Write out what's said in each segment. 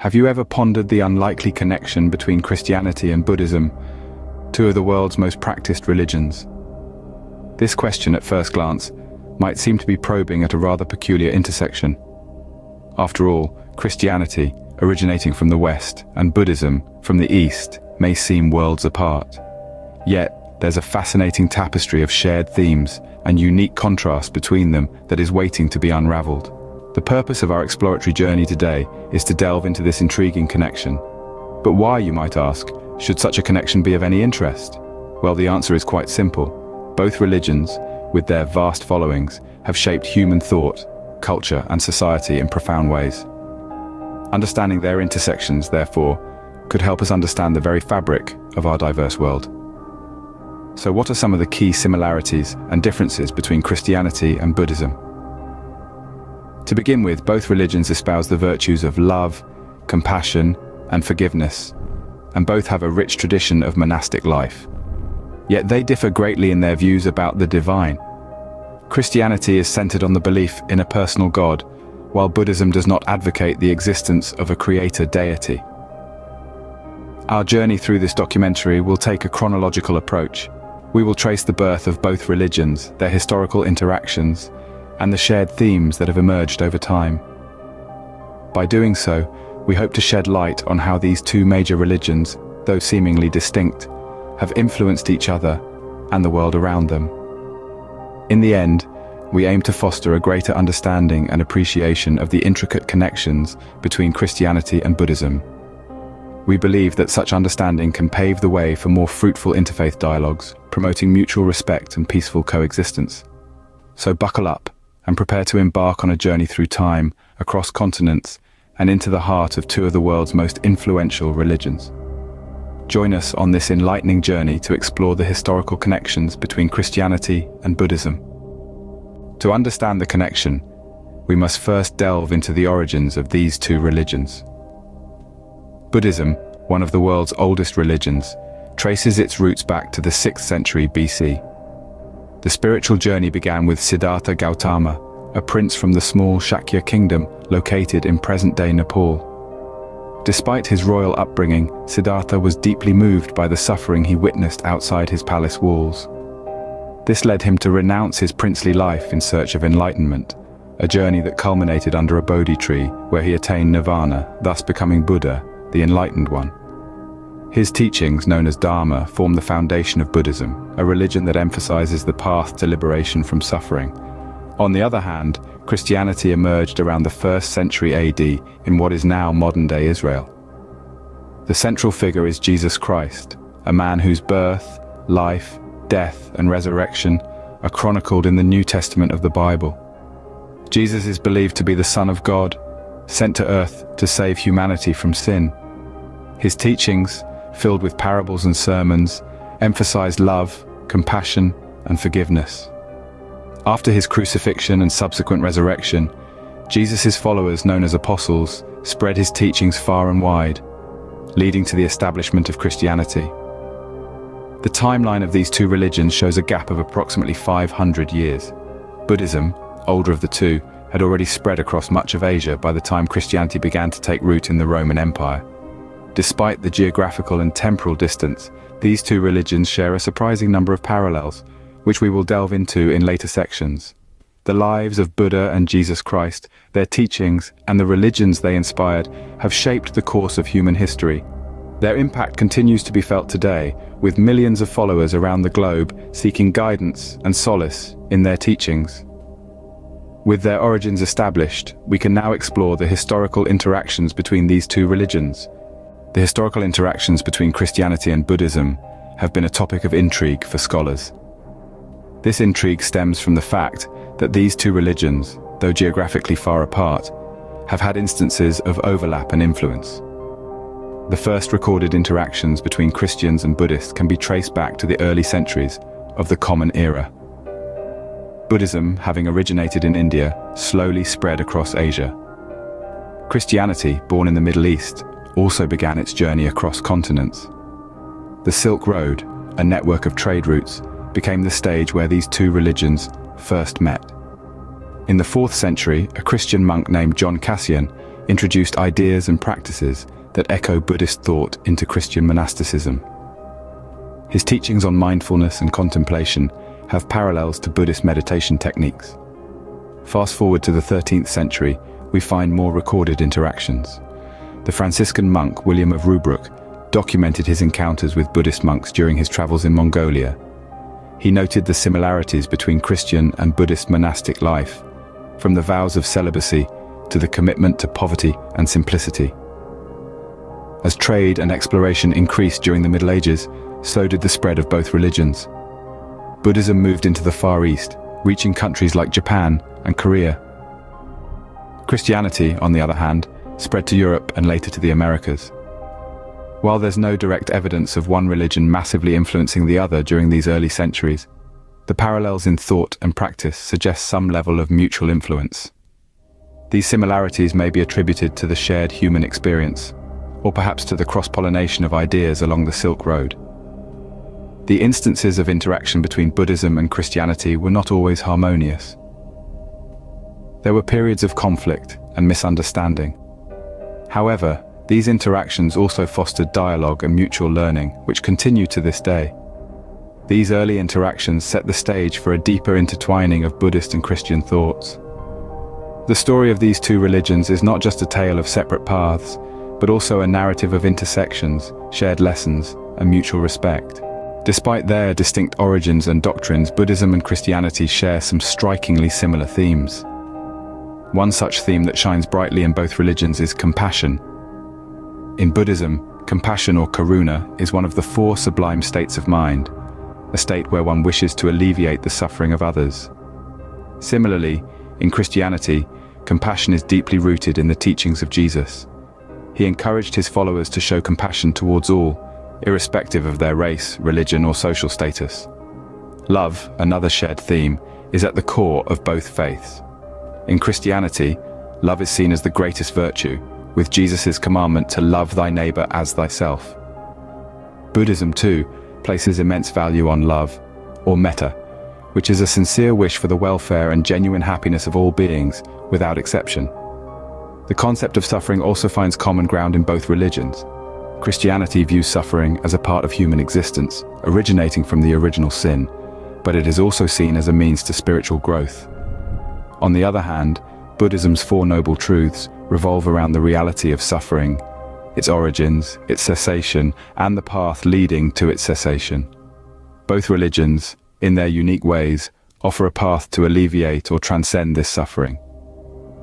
Have you ever pondered the unlikely connection between Christianity and Buddhism, two of the world's most practiced religions? This question, at first glance, might seem to be probing at a rather peculiar intersection. After all, Christianity, originating from the West, and Buddhism, from the East, may seem worlds apart. Yet, there's a fascinating tapestry of shared themes and unique contrast between them that is waiting to be unraveled. The purpose of our exploratory journey today is to delve into this intriguing connection. But why, you might ask, should such a connection be of any interest? Well, the answer is quite simple. Both religions, with their vast followings, have shaped human thought, culture, and society in profound ways. Understanding their intersections, therefore, could help us understand the very fabric of our diverse world. So what are some of the key similarities and differences between Christianity and Buddhism? To begin with, both religions espouse the virtues of love, compassion, and forgiveness, and both have a rich tradition of monastic life. Yet they differ greatly in their views about the divine. Christianity is centered on the belief in a personal God, while Buddhism does not advocate the existence of a creator deity. Our journey through this documentary will take a chronological approach. We will trace the birth of both religions, their historical interactions, and the shared themes that have emerged over time. By doing so, we hope to shed light on how these two major religions, though seemingly distinct, have influenced each other and the world around them. In the end, we aim to foster a greater understanding and appreciation of the intricate connections between Christianity and Buddhism. We believe that such understanding can pave the way for more fruitful interfaith dialogues, promoting mutual respect and peaceful coexistence. So buckle up and prepare to embark on a journey through time, across continents, and into the heart of two of the world's most influential religions. Join us on this enlightening journey to explore the historical connections between Christianity and Buddhism. To understand the connection, we must first delve into the origins of these two religions. Buddhism, one of the world's oldest religions, traces its roots back to the 6th century BC. The spiritual journey began with Siddhartha Gautama, a prince from the small Shakya kingdom located in present-day Nepal. Despite his royal upbringing, Siddhartha was deeply moved by the suffering he witnessed outside his palace walls. This led him to renounce his princely life in search of enlightenment, a journey that culminated under a Bodhi tree where he attained nirvana, thus becoming Buddha, the enlightened one. His teachings, known as Dharma, form the foundation of Buddhism, a religion that emphasizes the path to liberation from suffering. On the other hand, Christianity emerged around the 1st century AD in what is now modern-day Israel. The central figure is Jesus Christ, a man whose birth, life, death, and resurrection are chronicled in the New Testament of the Bible. Jesus is believed to be the Son of God, sent to earth to save humanity from sin. His teachings, filled with parables and sermons, emphasized love, compassion, and forgiveness. After his crucifixion and subsequent resurrection, Jesus' followers, known as apostles, spread his teachings far and wide, leading to the establishment of Christianity. The timeline of these two religions shows a gap of approximately 500 years. Buddhism, older of the two, had already spread across much of Asia by the time Christianity began to take root in the Roman Empire. Despite the geographical and temporal distance, these two religions share a surprising number of parallels, which we will delve into in later sections. The lives of Buddha and Jesus Christ, their teachings, and the religions they inspired have shaped the course of human history. Their impact continues to be felt today, with millions of followers around the globe seeking guidance and solace in their teachings. With their origins established, we can now explore the historical interactions between these two religions. The historical interactions between Christianity and Buddhism have been a topic of intrigue for scholars. This intrigue stems from the fact that these two religions, though geographically far apart, have had instances of overlap and influence. The first recorded interactions between Christians and Buddhists can be traced back to the early centuries of the Common Era. Buddhism, having originated in India, slowly spread across Asia. Christianity, born in the Middle East, also began its journey across continents. The Silk Road, a network of trade routes, became the stage where these two religions first met. In the 4th century, a Christian monk named John Cassian introduced ideas and practices that echo Buddhist thought into Christian monasticism. His teachings on mindfulness and contemplation have parallels to Buddhist meditation techniques. Fast forward to the 13th century, we find more recorded interactions. The Franciscan monk William of Rubruck documented his encounters with Buddhist monks during his travels in Mongolia. He noted the similarities between Christian and Buddhist monastic life, from the vows of celibacy to the commitment to poverty and simplicity. As trade and exploration increased during the Middle Ages, so did the spread of both religions. Buddhism moved into the Far East, reaching countries like Japan and Korea. Christianity, on the other hand, spread to Europe and later to the Americas. While there's no direct evidence of one religion massively influencing the other during these early centuries, the parallels in thought and practice suggest some level of mutual influence. These similarities may be attributed to the shared human experience, or perhaps to the cross-pollination of ideas along the Silk Road. The instances of interaction between Buddhism and Christianity were not always harmonious. There were periods of conflict and misunderstanding. However, these interactions also fostered dialogue and mutual learning, which continue to this day. These early interactions set the stage for a deeper intertwining of Buddhist and Christian thoughts. The story of these two religions is not just a tale of separate paths, but also a narrative of intersections, shared lessons, and mutual respect. Despite their distinct origins and doctrines, Buddhism and Christianity share some strikingly similar themes. One such theme that shines brightly in both religions is compassion. In Buddhism, compassion or karuna is one of the four sublime states of mind, a state where one wishes to alleviate the suffering of others. Similarly, in Christianity, compassion is deeply rooted in the teachings of Jesus. He encouraged his followers to show compassion towards all, irrespective of their race, religion, or social status. Love, another shared theme, is at the core of both faiths. In Christianity, love is seen as the greatest virtue, with Jesus' commandment to love thy neighbor as thyself. Buddhism, too, places immense value on love, or metta, which is a sincere wish for the welfare and genuine happiness of all beings, without exception. The concept of suffering also finds common ground in both religions. Christianity views suffering as a part of human existence, originating from the original sin, but it is also seen as a means to spiritual growth. On the other hand, Buddhism's Four Noble Truths revolve around the reality of suffering, its origins, its cessation, and the path leading to its cessation. Both religions, in their unique ways, offer a path to alleviate or transcend this suffering.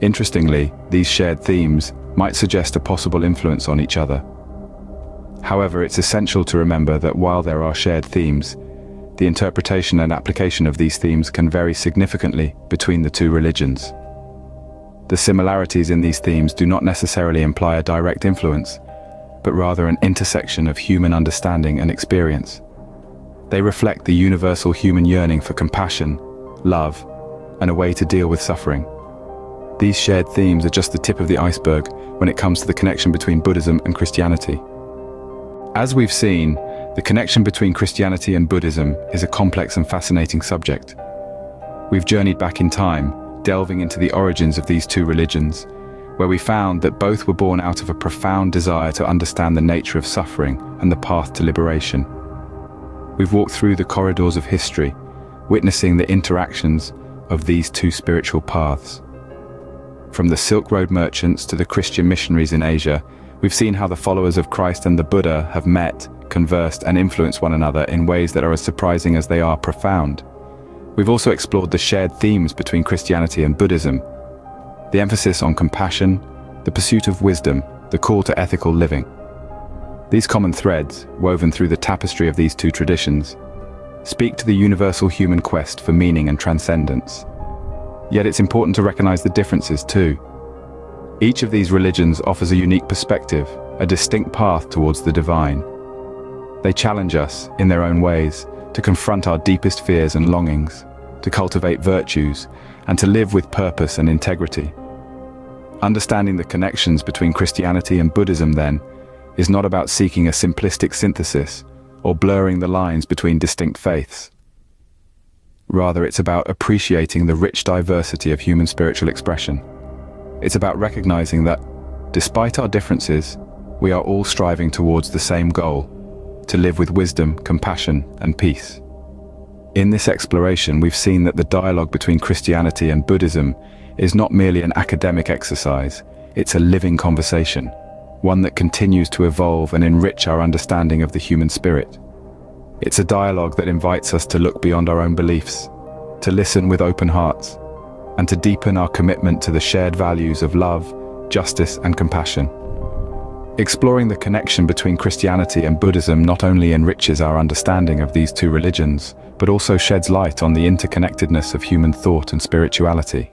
Interestingly, these shared themes might suggest a possible influence on each other. However, it's essential to remember that while there are shared themes, the interpretation and application of these themes can vary significantly between the two religions. The similarities in these themes do not necessarily imply a direct influence, but rather an intersection of human understanding and experience. They reflect the universal human yearning for compassion, love, and a way to deal with suffering. These shared themes are just the tip of the iceberg when it comes to the connection between Buddhism and Christianity. As we've seen, the connection between Christianity and Buddhism is a complex and fascinating subject. We've journeyed back in time, delving into the origins of these two religions, where we found that both were born out of a profound desire to understand the nature of suffering and the path to liberation. We've walked through the corridors of history, witnessing the interactions of these two spiritual paths. From the Silk Road merchants to the Christian missionaries in Asia, we've seen how the followers of Christ and the Buddha have met, conversed, and influenced one another in ways that are as surprising as they are profound. We've also explored the shared themes between Christianity and Buddhism, the emphasis on compassion, the pursuit of wisdom, the call to ethical living. These common threads, woven through the tapestry of these two traditions, speak to the universal human quest for meaning and transcendence. Yet it's important to recognize the differences too. Each of these religions offers a unique perspective, a distinct path towards the divine. They challenge us, in their own ways, to confront our deepest fears and longings, to cultivate virtues, and to live with purpose and integrity. Understanding the connections between Christianity and Buddhism, then, is not about seeking a simplistic synthesis or blurring the lines between distinct faiths. Rather, it's about appreciating the rich diversity of human spiritual expression. It's about recognizing that, Despite our differences, we are all striving towards the same goal: to live with wisdom, compassion, and peace. In this exploration, we've seen that the dialogue between Christianity and Buddhism is not merely an academic exercise, it's a living conversation, one that continues to evolve and enrich our understanding of the human spirit. It's a dialogue that invites us to look beyond our own beliefs, to listen with open hearts, and to deepen our commitment to the shared values of love, justice, and compassion. Exploring the connection between Christianity and Buddhism not only enriches our understanding of these two religions, but also sheds light on the interconnectedness of human thought and spirituality.